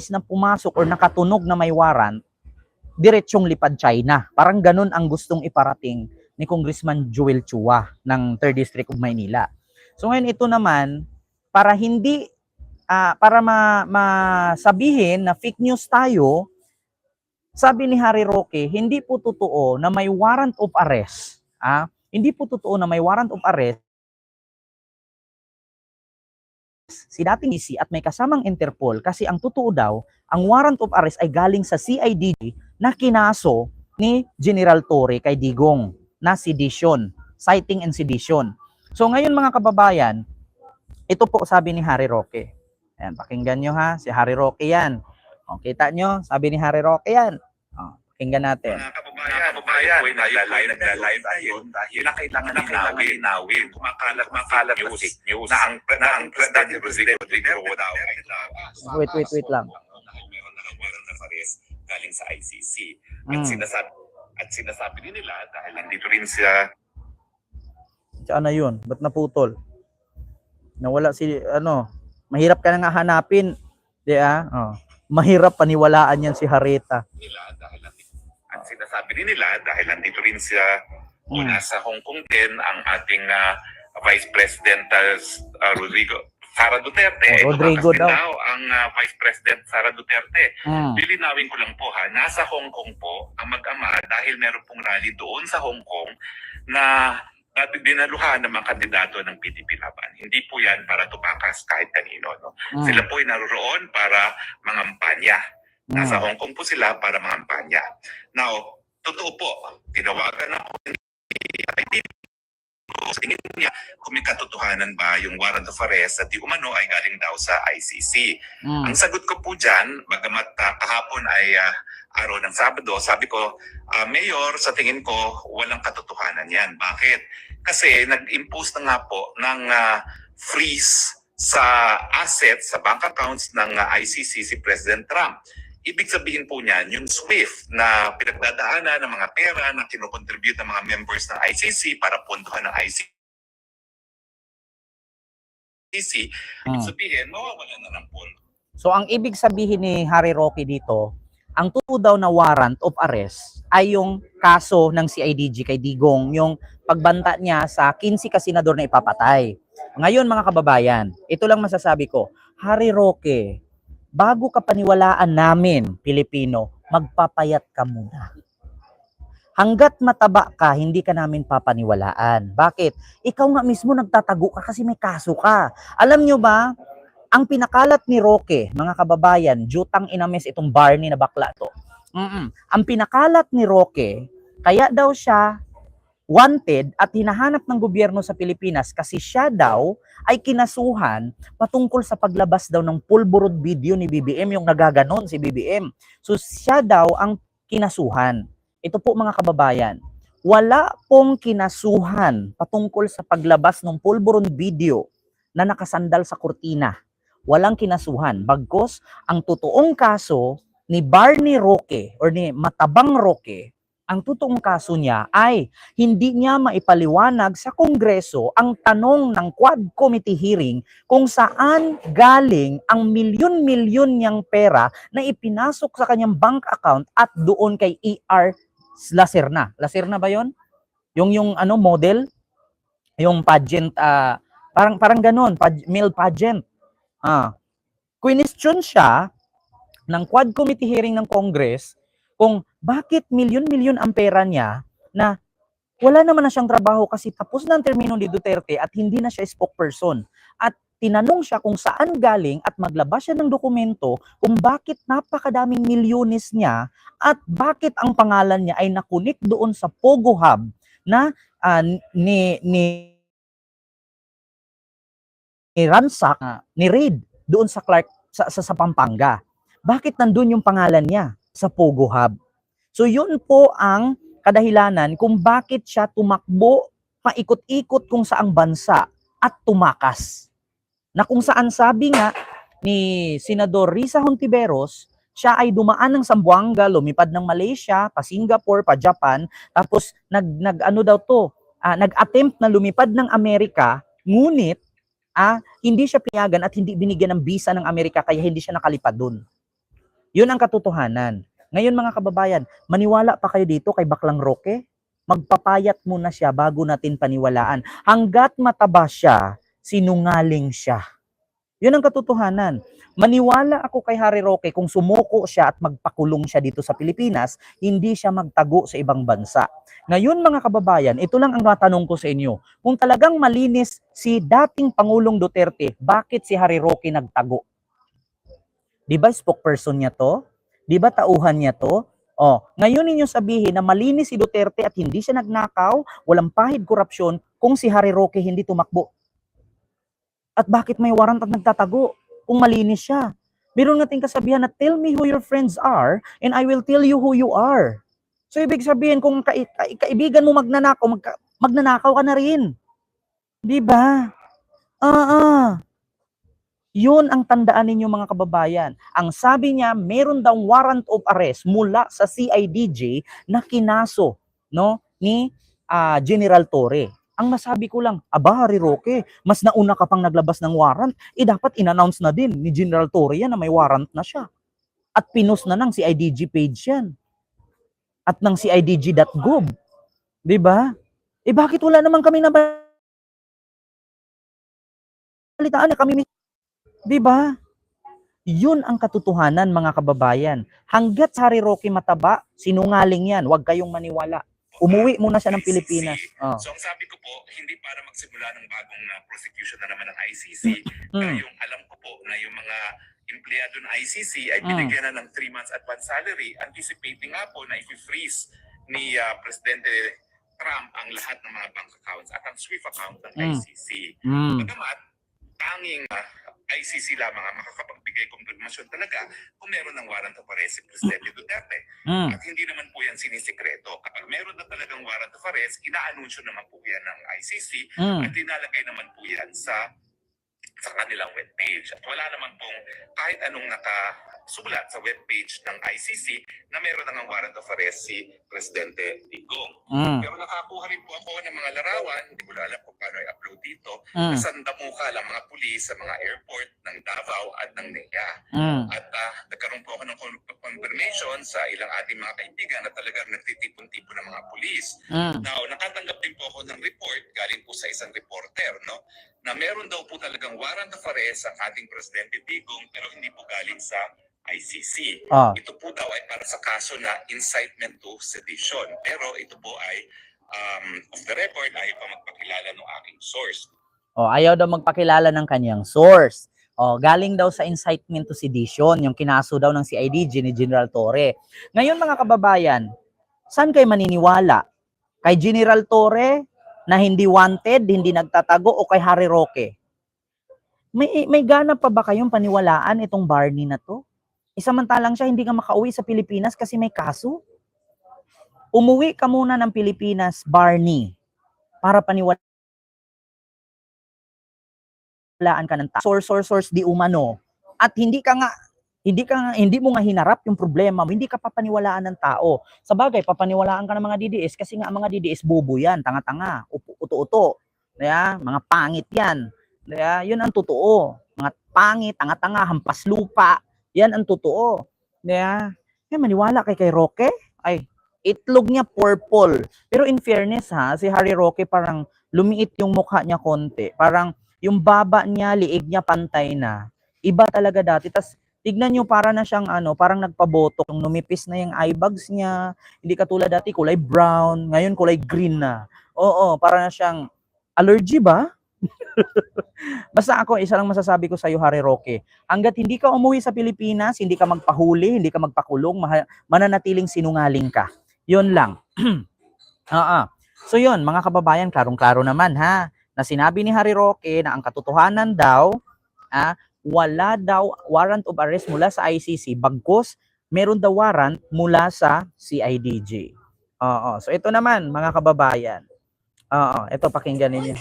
na pumasok or nakatunog na may warrant, diretsong lipad China. Parang ganun ang gustong iparating ni Congressman Joel Chua ng 3rd District of Maynila. So ngayon ito naman, para hindi, para masabihin na fake news tayo, sabi ni Harry Roque, hindi po totoo na may warrant of arrest. Hindi po totoo na may warrant of arrest si dating EC at may kasamang Interpol kasi ang totoo daw, ang warrant of arrest ay galing sa CIDG na kinaso ni General Torre kay Digong na sedition, citing and sedition. So ngayon mga kababayan, ito po sabi ni Harry Roque. Ayan, pakinggan nyo ha, si Harry Roque yan. O, kita nyo, sabi ni Harry Roque yan. O, pakinggan natin. Mga kababayan, naglalay tayo dahil na kailangan linawin, kumakalat news na ang Presidente Rodrigo daw ay Wait lang. Meron na warrant na arrest galing sa ICC. At sinasabi din nila dahil nandito rin siya. Saan na yun? Ba't naputol? Nawala si, mahirap ka na nga hanapin. Mahirap paniwalaan yan si Harita. At sinasabi din nila dahil nandito rin siya nasa Hong Kong din ang ating Vice President Sara Duterte. Rodrigo daw. Ang Vice President Sara Duterte. Lilinawin ko lang po ha, nasa Hong Kong po ang mag-ama dahil meron pong rally doon sa Hong Kong na dinaluhan ng mga kandidato ng PDP Laban. Hindi po yan para tumakas kahit kanino. No? Sila po ay naroon para mangampanya. Nasa Hong Kong po sila para mangampanya. Now, totoo po, tinawagan ako sa tingin niya kung may katotohanan ba yung warrant of arrest at di umano ay galing daw sa ICC. Ang sagot ko po dyan, bagamat kahapon ay araw ng Sabado, sabi ko, Mayor, sa tingin ko, walang katotohanan yan. Bakit? Kasi nag-impose na nga po ng freeze sa assets, sa bank accounts ng ICC si President Trump. Ibig sabihin po niyan, yung SWIFT na pinagdadaanan ng mga pera na kinocontribute ng mga members ng ICC para puntuhan ng ICC, ibig sabihin, mawawala na ng pondo. So ang ibig sabihin ni Harry Roque dito, ang totoo daw na warrant of arrest ay yung kaso ng CIDG kay Digong, yung pagbanta niya sa 15 kasenador na ipapatay. Ngayon mga kababayan, ito lang masasabi ko, Harry Roque, bago ka paniwalaan namin, Pilipino, magpapayat ka muna. Hanggat mataba ka, hindi ka namin papaniwalaan. Bakit? Ikaw nga mismo nagtatago ka kasi may kaso ka. Alam nyo ba, ang pinakalat ni Roque, mga kababayan, jutang inamis itong Barney na bakla to. Ang pinakalat ni Roque, kaya daw siya wanted at hinahanap ng gobyerno sa Pilipinas kasi siya daw ay kinasuhan patungkol sa paglabas daw ng pulburod video ni BBM, yung nagaganon si BBM. So siya daw ang kinasuhan. Ito po mga kababayan, wala pong kinasuhan patungkol sa paglabas ng pulburod video na nakasandal sa kurtina. Walang kinasuhan. Bagkus, ang totoong kaso ni Barney Roque or ni Matabang Roque, ang totoong kaso niya ay hindi niya maipaliwanag sa Kongreso ang tanong ng Quad Committee hearing kung saan galing ang milyon-milyon niyang pera na ipinasok sa kanyang bank account at doon kay E.R. Lacerna. Lacerna ba yon? Yung model? Yung pageant, parang ganon, male pageant. Question siya ng Quad Committee hearing ng Congress kung bakit milyon-milyon ang pera niya na wala naman na siyang trabaho kasi tapos na ang termino ni Duterte at hindi na siya spokesperson. At tinanong siya kung saan galing at maglabas siya ng dokumento kung bakit napakadaming milyones niya at bakit ang pangalan niya ay nakunik doon sa Pogo Hub na ni ransack, ni Reid doon sa Clark sa Pampanga. Bakit nandun yung pangalan niya sa Pogo Hub? So yun po ang kadahilanan kung bakit siya tumakbo, paikot-ikot kung saang bansa at tumakas. Na kung saan sabi nga ni Senador Risa Hontiveros, siya ay dumaan ng Zamboanga, lumipad ng Malaysia, pa Singapore, pa Japan, tapos nag-attempt na lumipad ng Amerika, ngunit hindi siya pinayagan at hindi binigyan ng visa ng Amerika kaya hindi siya nakalipad doon. Yun ang katotohanan. Ngayon mga kababayan, maniwala pa kayo dito kay Baklang Roque? Magpapayat muna siya bago natin paniwalaan. Hanggat mataba siya, sinungaling siya. Yun ang katotohanan. Maniwala ako kay Harry Roque kung sumuko siya at magpakulong siya dito sa Pilipinas, hindi siya magtago sa ibang bansa. Ngayon mga kababayan, ito lang ang matanong ko sa inyo. Kung talagang malinis si dating Pangulong Duterte, bakit si Harry Roque nagtago? Di ba spokesperson niya to? Di ba tauhan niya to? Oh, ngayon ninyo sabihin na malinis si Duterte at hindi siya nagnakaw, walang pahid korupsyon, kung si Harry Roque hindi tumakbo. At bakit may warrant at nagtatago kung malinis siya? Meron nating kasabihan na tell me who your friends are and I will tell you who you are. So ibig sabihin kung kaibigan mo magnanakaw, magnanakaw ka na rin. Di ba? Yun ang tandaan ninyo mga kababayan. Ang sabi niya, meron daw warrant of arrest mula sa CIDJ na kinaso ni General Torre. Ang masabi ko lang, aba Harry Roque, mas nauna ka pang naglabas ng warrant, dapat in-announce na din ni General Torre yan na may warrant na siya. At pinost na ng CIDG page yan. At ng CIDG.gov. Diba? Bakit wala naman kami nabalitaan na kami, diba? Yun ang katotohanan mga kababayan. Hanggat Harry Roque mataba, sinungaling yan. Huwag kayong maniwala. Umuwi muna siya ng Pilipinas. Oh. So ang sabi ko po, hindi para magsimula ng bagong prosecution na naman ng ICC. Pero yung alam ko po na yung mga empleyado ng ICC ay binigyan na ng 3 months advance salary, anticipating nga po na i-freeze ni Presidente Trump ang lahat ng mga bank accounts at ang SWIFT account ng ICC. Bagamat, tanging ICC lamang ang makakapagbigay kumpirmasyon talaga kung meron ng warrant of arrest si Presidente Duterte. At hindi naman po yan sinisikreto. Kapag meron na talagang warrant of arrest, inaanunsyo naman po yan ng ICC at inalagay naman po yan sa kanilang webpage. At wala naman pong kahit anong nakasulat sa webpage ng ICC na meron ng warrant of arrest si Presidente Digong. Pero nakakuha rin po ako ng mga larawan, hindi ko alam kung paano i-upload dito, na sandamuka lang mga pulis sa mga airport ng Davao at ng NEA. At nagkaroon po ako ng confirmation sa ilang ating mga kaibigan na talagang nagtitipon-tipon ng mga pulis. Now, nakatanggap din po ako ng report galing po sa isang reporter, na meron daw po talagang warrant of arrest ang ating Presidente Digong pero hindi po galing sa ICC. Ito po daw ay para sa kaso na incitement to sedition. Pero ito po ay off the record, ayaw pa magpakilala ng aking source. Ayaw daw magpakilala ng kanyang source. Galing daw sa incitement to sedition, yung kinaso daw ng CIDG ni General Torre. Ngayon mga kababayan, saan kayo maniniwala? Kay General Torre na hindi wanted, hindi nagtatago, o kay Harry Roque? May gana pa ba kayong paniwalaan itong Barney na to? Samantalang siya hindi ka makauwi sa Pilipinas kasi may kaso? Umuwi ka muna ng Pilipinas, Barney, para paniwalaan ka ng source di umano. At hindi mo nga hinarap yung problema mo, hindi ka papaniwalaan ng tao. Sa bagay, papaniwalaan ka ng mga DDS kasi nga mga DDS bobo yan, tanga-tanga, uto-uto. Mga pangit yan. Yun ang totoo. Mga pangit, tanga-tanga, hampas lupa. Yan ang totoo. Maniwala kay Roque? Ay, itlog niya purple. Pero in fairness si Harry Roque parang lumiit yung mukha niya konti. Parang yung baba niya, liig niya pantay na. Iba talaga dati. Tas tignan nyo, para na siyang parang nagpabotok. Yung numipis na yung eye bags niya. Hindi katulad dati, kulay brown. Ngayon, kulay green na. Para na siyang allergy ba? Basta ako, isa lang masasabi ko sa iyo, Harry Roque. Hanggat hindi ka umuwi sa Pilipinas, hindi ka magpahuli, hindi ka magpakulong, mananatiling sinungaling ka. Yun lang. So yun, mga kababayan, klarong-klaro naman na sinabi ni Harry Roque na ang katotohanan daw, wala daw warrant of arrest mula sa ICC, bagkus meron daw warrant mula sa CIDG. So ito naman mga kababayan. Ito pakinggan niyo.